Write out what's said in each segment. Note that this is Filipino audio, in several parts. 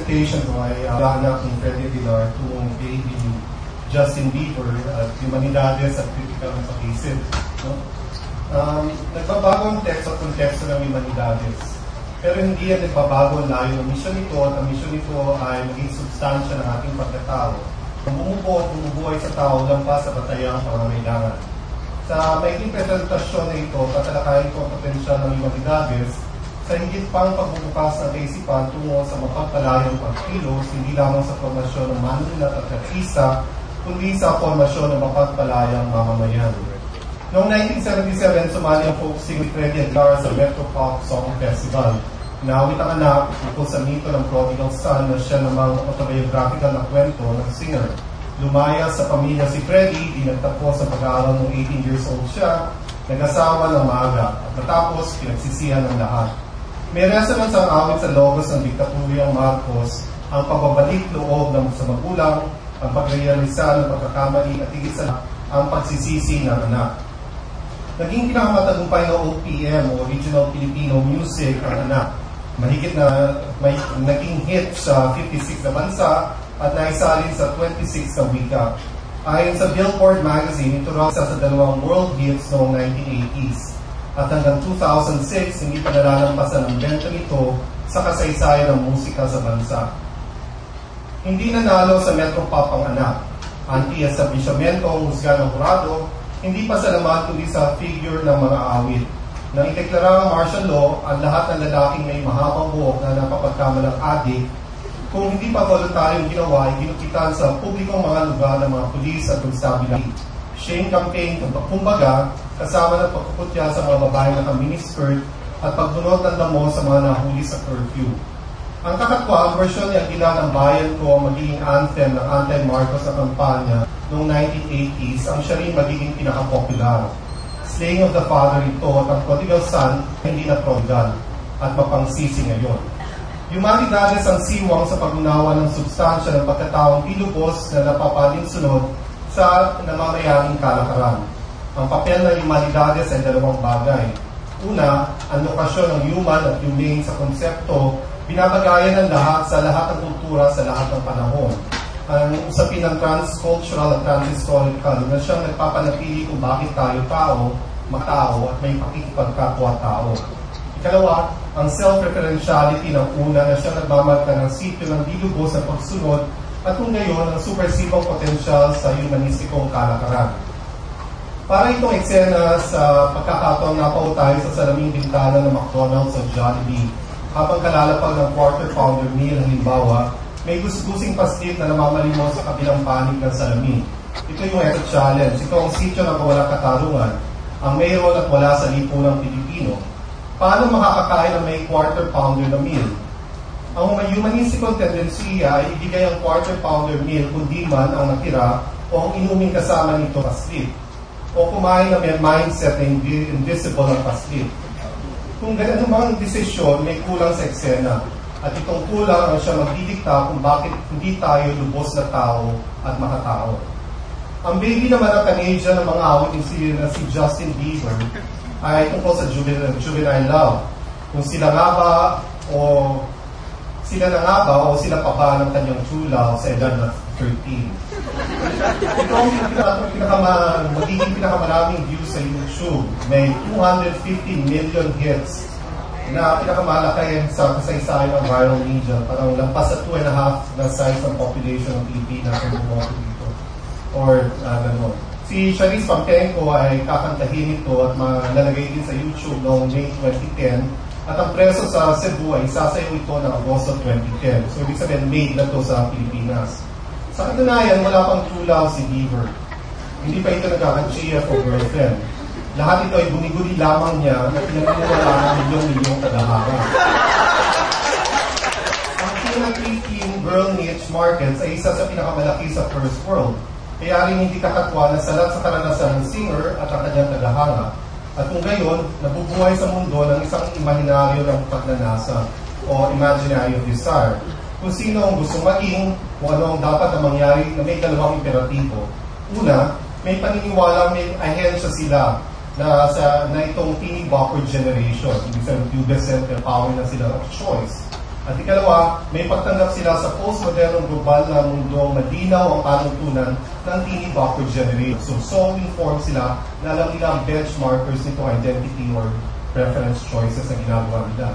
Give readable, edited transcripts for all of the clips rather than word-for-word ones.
presentation ko ay anak ni Freddie Aguilar kung baby Justin Bieber at Humanidades at critical ng pag-isip. No? Nagbabago ang text at konteksto ng Humanidades. Pero hindi yan nagbabago ang layo ng misyon nito at ang misyon nito ay maging substansya ng ating pagkatao. Bumubuo at bumubuhay sa tao lampas sa batayang pangangailangan. Sa maikling presentasyon na ito, tatalakayin ko ang potensyal ng Humanidades sa higit pang pagbubukas ng kaisipan tungo sa mapagpalayong pagkilos, hindi lamang sa formasyon ng manunulat at artista, kundi sa formasyon ng mapagpalayang mamamayan. Noong 1977, sumali ang folk singer Freddie Aguilar sa Metro Pop Song Festival. Nawit ang anak tungkol sa mito ng prodigal son na siya namang autobiographical na kwento ng singer. Lumaya sa pamilya si Freddie, dinagtapos ang pag-aaral noong 18 years old siya, nag-asawa ng maaga, at matapos pinagsisihan ng lahat. May resonance ang awit sa logos ng diktapuryang Marcos, ang pagbabalik loob ng sa magulang, ang pagrealisa ng pagkakamali at higit sa ang pagsisisi ng anak. Naging pinakamatagumpay ng OPM o Original Filipino Music ang anak. Mahigit na may naging hit sa 56 na bansa at naisalin sa 26 na wika. Ayon sa Billboard magazine, ito raw sa dalawang world hits noong 1980s. At hanggang 2006, hindi pa nalalampasan ang benta nito sa kasaysayan ng musika sa bansa. Hindi nanalo sa Metro Pop ang anak. Anti-establishmento ang husga ng hurado, hindi pa salamat kundi sa figure ng mga awit. Nang ideklara ang martial law, ang lahat ng lalaking may mahabang buhok na napapagkamalang adik, kung hindi pa voluntaryong ginawa, ay ginupitan sa publikong mga lugar ng mga pulis at konstabila. Shame campaign, kumbaga, kasama ng pagkukutya sa mga babae na miniskirt at pagbunot ng damo sa mga nahuli sa curfew. Ang kakatwa, ang versyon ni Aguilar ng Bayan Ko magiging anthem ng anti-Marcos na kampanya noong 1980s, ang siya rin magiging pinaka-popular. Slaying of the Father ito at ang prodigal son hindi na prodigal at mapangsisi ngayon. Humanidades ang siwang sa pag-unawa ng substansya ng pagkataong ilubos na napapalinsunod sa namamayaning kalakaran. Ang papel ng Humanidades ay dalawang bagay. Una, ang lokasyon ng human at humane sa konsepto, binabagayan ng lahat sa lahat ng kultura sa lahat ng panahon. Ang usapin ng transcultural at transhistorical na siyang nagpapanatili kung bakit tayo tao, matao at may pakikipagkapwa-tao. Ikalawa, ang self-referentiality ng una na siyang nagmamarka ng sityo ng dilubos na pagsunod at kung gayon ang supersibong potensyal sa humanistikong kalakaran. Para itong eksena sa pagkakataong napao tayo sa salaming bintana ng McDonald's o Jollibee, habang kalalapag ng quarter pounder meal halimbawa, may gusgusing paslit na namamalimos sa kabilang panig ng salamin. Ito yung Eto Challenge. Ito ang sityo na walang katarungan, ang mayroon at wala sa lipunang Pilipino. Paano makakakain ng may quarter pounder na meal? Ang humanistikong tendensiya ay ibigay ang quarter pounder meal kundi man ang natira o ang inuming kasama nito paslit. O kumain na may mindset na invisible ang paslit. Kung ganun mang desisyon, may kulang sa eksena. At itong kulang ang siya magdidikta kung bakit hindi tayo lubos na tao at makatao. Ang baby naman ng Canadian ng mga awit na si Justin Bieber ay tungkol sa juvenile love. Kung sila na nga ba o sila pa ba ng kanyang true love sa edad na 13. Ito ang magiging pinakamaraming views sa YouTube. May 250 million hits na pinakamalaki sa kasaysayan ng viral media. Parang lampas sa 2.5 na size ng population ng Pilipinas ang bumoto dito. Or gano'n. Si Sharice Pampenko ay kakantahin ito at malalagay din sa YouTube noong May 2010. At ang preso sa Cebu ay sasayaw ito ng Agosto 2010. So, ibig sabihin, made na ito sa Pilipinas. Sa katunayan, wala pang true love si Bieber. Hindi pa ito nagkaka-GF o girlfriend. Lahat ito ay guni-guni lamang niya na pinagmumula ng milyong-milyong kadahara. Ang pinag-eating girl niche markets ay isa sa pinakamalaki sa first world. Kaya rin hindi kakatwa na salat sa karanasan ng singer at ang kanyang tagahanga. At kung gayon, nabubuhay sa mundo ng isang imahinaryo ng pagnanasa o imaginary desire. Kung sino ang gusto maging, kung ano ang dapat na mangyari na may dalawang imperatibo. Una, may paniniwala may ahensya sila na itong teeny bopper generation. Ibig sabihin, pubescent, power na sila of choice. At ikalawa, may pagtanggap sila sa post-modernong global na mundong malinaw ang panuntunan ng teeny backward generation. So informed sila na alam nila ang benchmarkers nito identity or preference choices na ginagawa nila.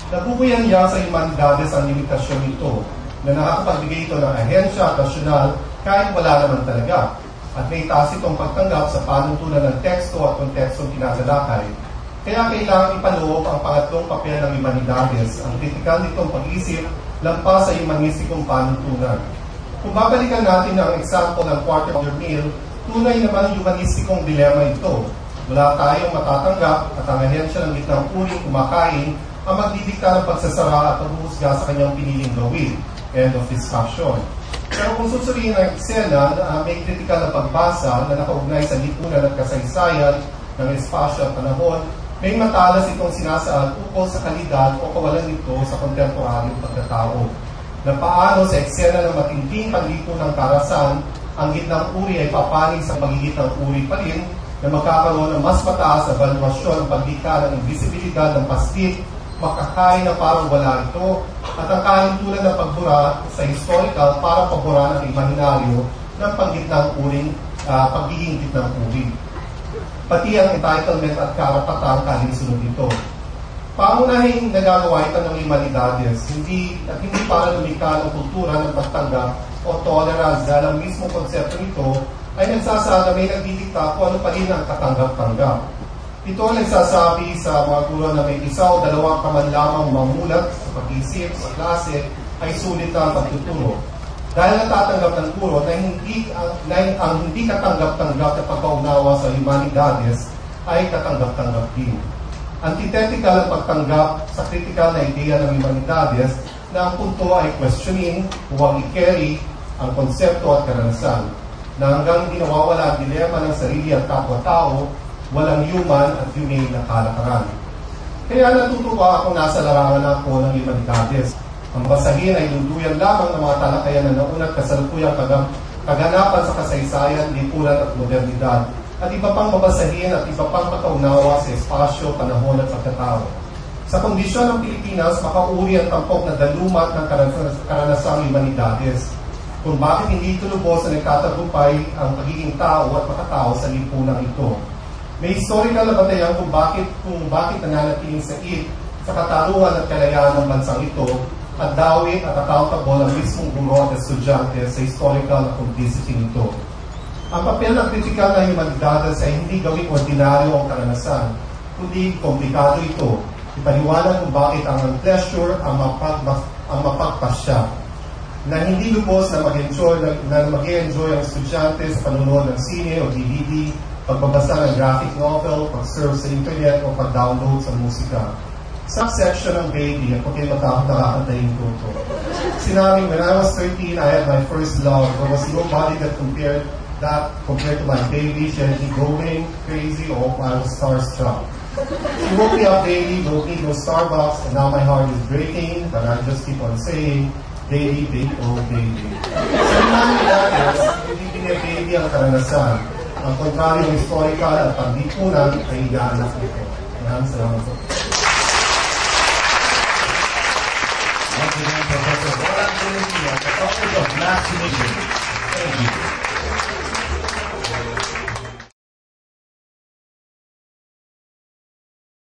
Nabubuyan niya sa humanidades ang limitasyon nito na nakakapagbigay ito ng ahensya at rasyonal kahit wala naman talaga. At may taas itong pagtanggap sa panuntunan ng teksto at kontekstong tinatalakay. Kaya kailangan ipaloob ang pangatlong papel ng humanidades, ang kritikal nitong pag-isip lampas sa humanistikong panuntunan. Kung babalikan natin ang example ng quarter pounder meal, tunay naman humanistikong dilema ito. Wala tayong matatanggap at ang ahensya ng gitnang uring kumakain ang magdidikta ng pagsasara at paghuhusga sa kanyang piniling gawin. End of discussion. Pero kung susuriin ang eksena, may kritikal na pagbasa na nakaugnay sa lipunan at kasaysayan ng espasyo at panahon, may matalas itong sinasaad ukol sa kalidad o kawalan nito sa kontemporaryong pagkatao. Na paano sa eksena ng matinding panlipunang karasan, ang gitnang uri ay papanig sa magigitang uri pa rin na magkakaroon ng mas mataas na valuasyon ng paglikha ng invisibilidad ng pastit, makakain na parang wala ito, at ang kahintulan ng pagbura sa historical para pabura ng imahinaryo ng pagiging gitnang uri. Pati ang entitlement at karapatang kalinsunod nito. Pangunahing nagagawa ito ng humanidades, hindi para lumikha ng kultura ng pagtanggap o tolerance dahil ang mismo konsepto nito ay nagsasada may nagdidikta kung ano pa rin ang katanggap-tanggap. Ito ang nagsasabi sa mga guro na may isa o dalawang kaman lamang mamulat sa pag-isip, sa klase, ay sulit na pagtuturo. Dahil natatanggap ng guro na ang hindi katanggap-tanggap na pagkaunawa sa humanidades ay katanggap-tanggap din. Antithetical ang pagtanggap sa critical na ideya ng humanidades na ang punto ay questioning, huwag i-carry ang konsepto at karanasan, na hanggang hindi nawawala ang dilema ng sarili at kapwa-tao, walang human at humane na kalakaran. Kaya natutuwa akong nasa larangan ako ng humanidades. Ang basahin ay luluyan lamang ng mga talakayan na naunat kasalukuyang kaganapan sa kasaysayan, lipunan at modernidad, at iba pang babasahin at iba pang makaunawa sa espasyo, panahon at pagkatao. Sa kondisyon ng Pilipinas, makauri ang tampok na dalumat ng karanasang humanidades, kung bakit hindi ito lubos na nagtatagumpay ang pagiging tao at makatao sa lipunan ito. May historical na batayan kung bakit nananatiling sa katarungan at kalayaan ng bansang ito at dawit at accountable ang mismong guro at estudyante sa historical na complicity nito. Ang papel ng kritikal na humanidades ay hindi gawing ordinaryo ang karanasan, kundi komplikado ito. Ipaliwanag kung bakit ang pleasure ang mapagpasya, na hindi lubos na mag-enjoy ang estudyante sa panunood ng sine o DVD, pagbabasa ng graphic novel, pag-surf sa internet o pag-download sa musika. Subsection ng baby, ako kayo nakakantayin ko ito. Sinabi, when I was 13, I had my first love. There was nobody that compared to my baby. She had me going crazy, or I was starstruck. She woke me up daily, don't need no Starbucks, and now my heart is breaking, but I just keep on saying, baby, baby, oh baby. Sa humanidades, hindi din baby ang karanasan. Ang kontraryong historical at panglipunan ay inaanak nito. Maraming salamat po. Once again, Professor Roland Tolentino, the Professor of Mass Imaging.